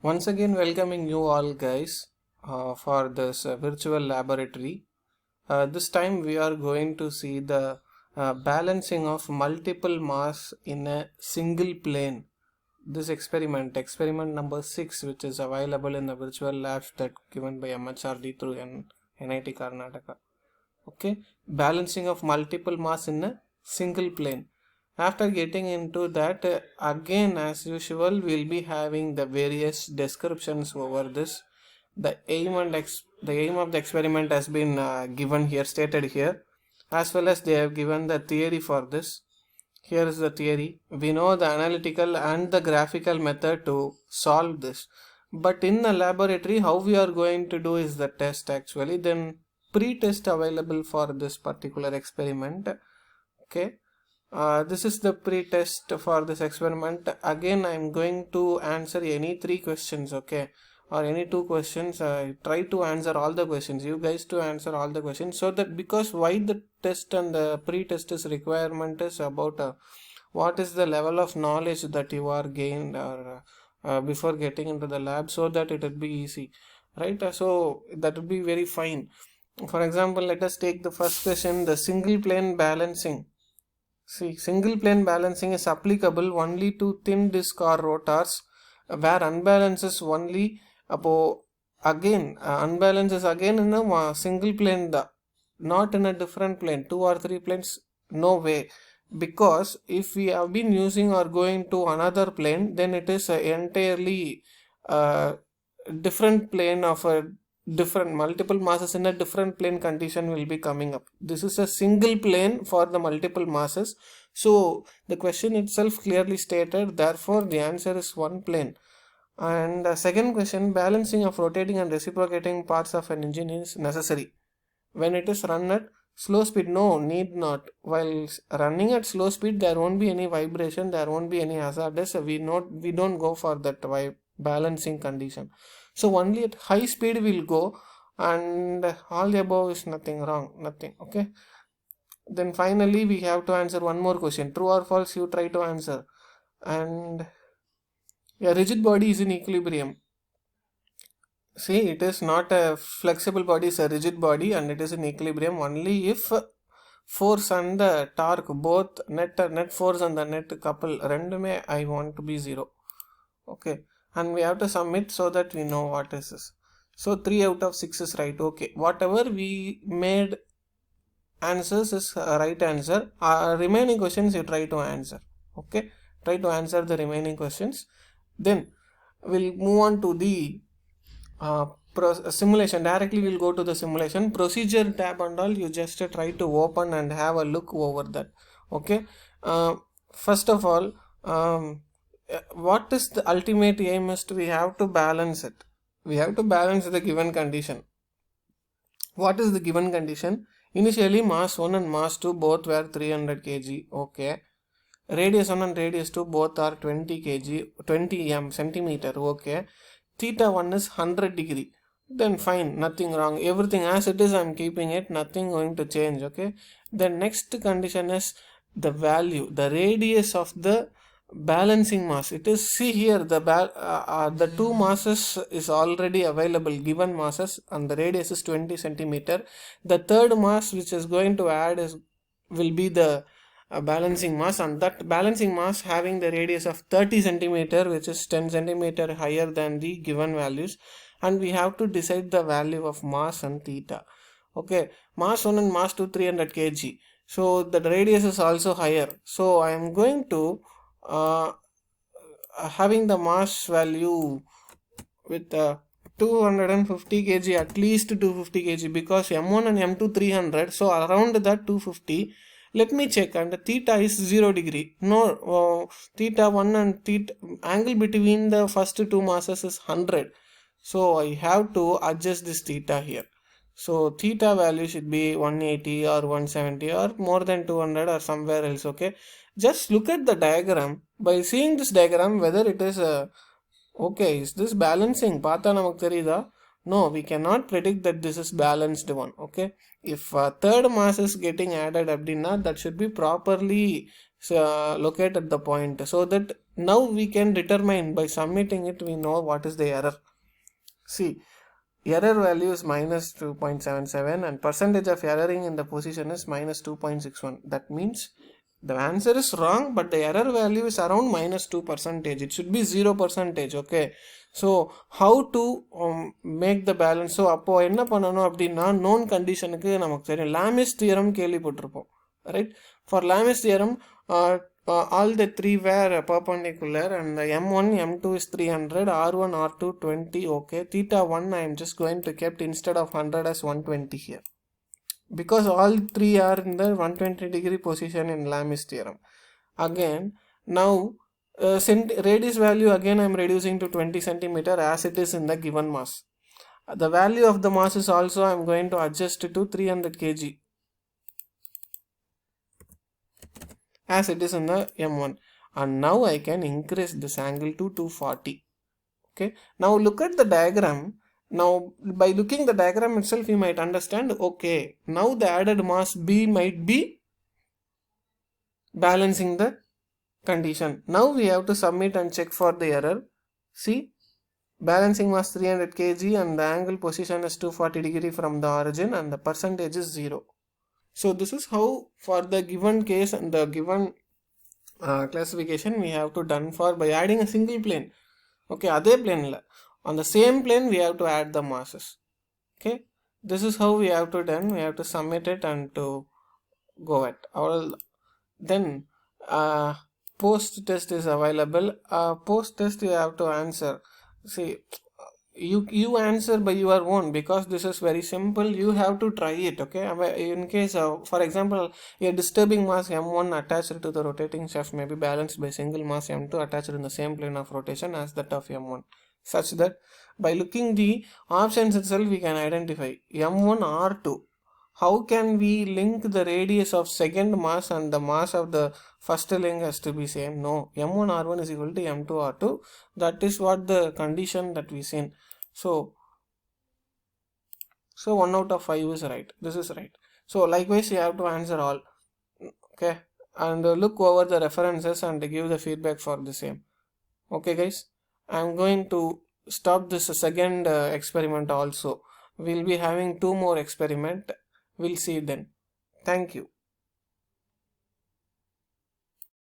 Once again, welcoming you all guys for this virtual laboratory. This time we are going to see the balancing of multiple mass in a single plane. This experiment number 6, which is available in the virtual labs that given by MHRD through NIT Karnataka. Okay, balancing of multiple mass in a single plane. After getting into that, again as usual we'll be having the various descriptions over this. The aim of the experiment has been given here, stated here, as well as they have given the theory for this. Here is the theory. We know the analytical and the graphical method to solve this, but in the laboratory how we are going to do is the test actually. Then pre-test available for this particular experiment. Okay, this is the pre-test for this experiment. Again, I am going to answer any 3 questions, okay, or any 2 questions. Try to answer all the questions. You guys to answer all the questions, so that, because why the test and the pre-test is requirement is about what is the level of knowledge that you are gained or before getting into the lab, so that it will be easy, right? So that will be very fine. For example, let us take the first question, the single plane balancing. See, single plane balancing is applicable only to thin disk or rotors, where unbalance is only unbalance is again in a single plane, not in a different plane, 2 or 3 planes, no way. Because if we have been using or going to another plane, then it is entirely different plane of a different multiple masses in a different plane condition will be coming up. This is a single plane for the multiple masses. So the question itself clearly stated, therefore the answer is one plane. And the second question, balancing of rotating and reciprocating parts of an engine is necessary when it is run at slow speed. No, need not. While running at slow speed, there won't be any vibration, there won't be any hazardous. We don't go for that balancing condition. So only at high speed will go, and all the above is nothing wrong, nothing. Okay. Then finally we have to answer one more question. True or false, you try to answer. And a rigid body is in equilibrium. See, it is not a flexible body, it's a rigid body, and it is in equilibrium only if force and the torque, both net force and the net couple, rendume I want to be 0. Okay, and we have to submit so that we know what is this. So 3 out of 6 is right. Okay, whatever we made answers is right answer. Remaining questions you try to answer. Okay, try to answer the remaining questions. Then we'll move on to the simulation. Directly we'll go to the simulation procedure tab and all. You just try to open and have a look over that. Okay, first of all, what is the ultimate aim is we have to balance it. We have to balance the given condition. What is the given condition? Initially mass 1 and mass 2 both were 300 kg. Okay, radius 1 and radius 2 both are 20 kg, 20 centimeter. Okay, theta 1 is 100 degree. Then fine, nothing wrong, everything as it is, I'm keeping it, nothing going to change. Okay, the next condition is the value, the radius of the balancing mass. It is, see here, the two masses is already available, given masses, and the radius is 20 centimeter. The third mass which is going to add will be the balancing mass, and that balancing mass having the radius of 30 centimeter, which is 10 centimeter higher than the given values, and we have to decide the value of mass and theta. Okay, mass 1 and mass 2 300 kg, so the radius is also higher. So I am going to having the mass value with 250 kg, at least 250 kg, because M1 and M2 300, so around that 250. Let me check, and theta is 0 degree. No, theta 1 and theta angle between the first two masses is 100. So I have to adjust this theta here. So theta value should be 180 or 170 or more than 200 or somewhere else. Okay, just look at the diagram. By seeing this diagram, whether it is okay, is this balancing? Paatha namak therida? No, we cannot predict that this is balanced one. Okay, if third mass is getting added abdina, that should be properly located the point, so that now we can determine by submitting it, we know what is the error. See, error value is minus 2.77 and percentage of erroring in the position is minus 2.61. That means the answer is wrong, but the error value is around minus 2%. It should be 0%. Okay. So how to make the balance? So அப்போ என்ன பண்ணணும் அப்படின்னா known conditionக்கு நமக்கு தெரியும் Lamis theorem கேள்விப்பட்டிருப்போம், right? For Lamis theorem, all the three were perpendicular and the m1 m2 is 300, r1 r2 20. Okay, theta 1 I am just going to kept instead of 100 as 120 here, because all three are in the 120 degree position in Lamis theorem. Again, now radius value again I am reducing to 20 centimeter as it is in the given mass. The value of the mass is also I am going to adjust to 300 kg as it is in the m1, and now I can increase this angle to 240. Okay, now look at the diagram. Now by looking the diagram itself, you might understand, okay, now the added mass B might be balancing the condition. Now we have to submit and check for the error. See, balancing mass 300 kg and the angle position is 240 degree from the origin and the percentage is 0. So this is how for the given case and the given classification we have to done for by adding a single plane. Okay, other plane la, on the same plane we have to add the masses. Okay, this is how we have to done. We have to submit it and to go at all. Then post test is available. Post test you have to answer. See, you answer by your own, because this is very simple. You have to try it. Okay, in case for example, a disturbing mass m1 attached to the rotating shaft may be balanced by single mass m2 attached in the same plane of rotation as that of m1, such that by looking the options itself we can identify m1 r2. How can we link the radius of second mass and the mass of the first link has to be same? No, m1 r1 is equal to m2 r2. That is what the condition that we seen. So 1 out of 5 is right. This is right. So likewise you have to answer all. Okay, and look over the references and give the feedback for the same. Okay guys, I am going to stop this second experiment also. We'll be having 2 more experiment. We'll see then. Thank you.